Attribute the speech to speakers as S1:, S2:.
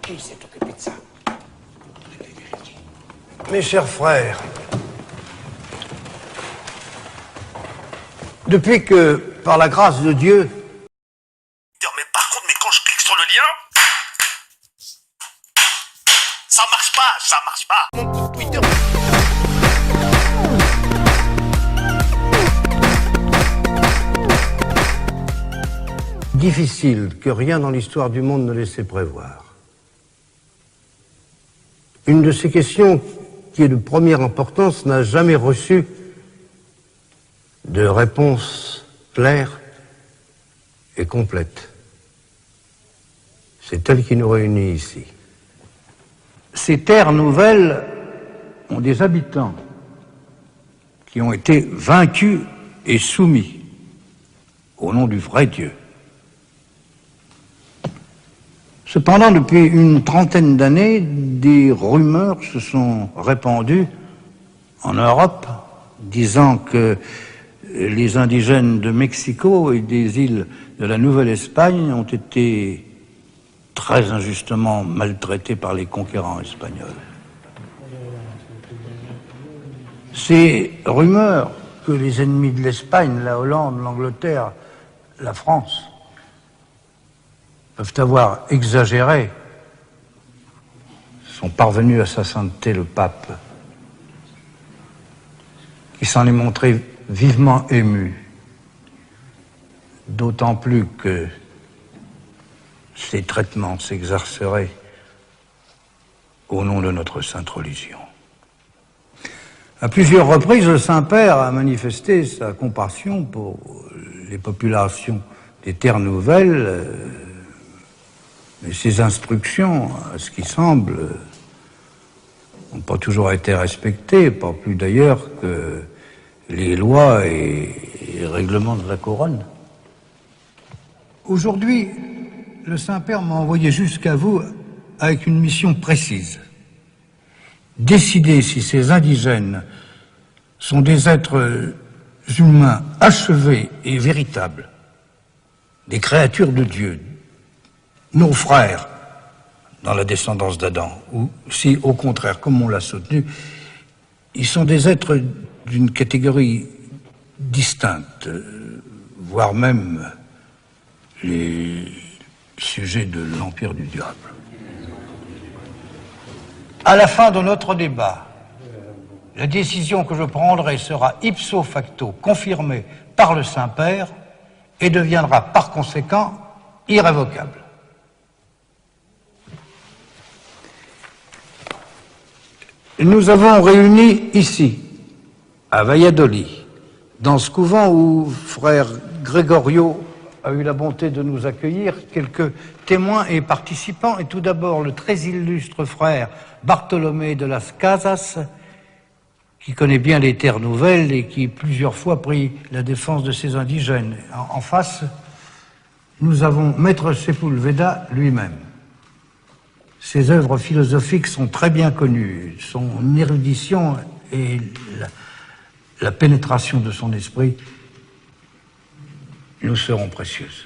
S1: Qui s'est occupé de ça?
S2: Mes chers frères, depuis que, par la grâce de Dieu...
S3: Mais par contre, quand je clique sur le lien, ça marche pas. Mon compte Twitter.
S2: Difficile que rien dans l'histoire du monde ne laissait prévoir. Une de ces questions qui est de première importance n'a jamais reçu de réponse claire et complète. C'est elle qui nous réunit ici. Ces terres nouvelles ont des habitants qui ont été vaincus et soumis au nom du vrai Dieu. Cependant, depuis une trentaine d'années, des rumeurs se sont répandues en Europe, disant que les indigènes de Mexico et des îles de la Nouvelle-Espagne ont été très injustement maltraités par les conquérants espagnols. Ces rumeurs que les ennemis de l'Espagne, la Hollande, l'Angleterre, la France, peuvent avoir exagéré, sont parvenus à sa sainteté le pape, qui s'en est montré vivement ému, d'autant plus que ces traitements s'exerceraient au nom de notre sainte religion. À plusieurs reprises, le Saint-Père a manifesté sa compassion pour les populations des terres nouvelles, mais ses instructions, à ce qui semble, n'ont pas toujours été respectées, pas plus d'ailleurs que les lois et les règlements de la couronne. Aujourd'hui, le Saint-Père m'a envoyé jusqu'à vous avec une mission précise. Décider si ces indigènes sont des êtres humains achevés et véritables, des créatures de Dieu, nos frères dans la descendance d'Adam, ou si, au contraire, comme on l'a soutenu, ils sont des êtres d'une catégorie distincte, voire même les sujets de l'empire du diable. À la fin de notre débat, la décision que je prendrai sera ipso facto confirmée par le Saint-Père et deviendra par conséquent irrévocable. Nous avons réuni ici, à Valladolid, dans ce couvent où frère Gregorio a eu la bonté de nous accueillir, quelques témoins et participants, et tout d'abord le très illustre frère Bartolomé de las Casas, qui connaît bien les terres nouvelles et qui plusieurs fois prit la défense de ces indigènes. En face, nous avons Maître Sepúlveda lui-même. Ses œuvres philosophiques sont très bien connues. Son érudition et la pénétration de son esprit nous seront précieuses.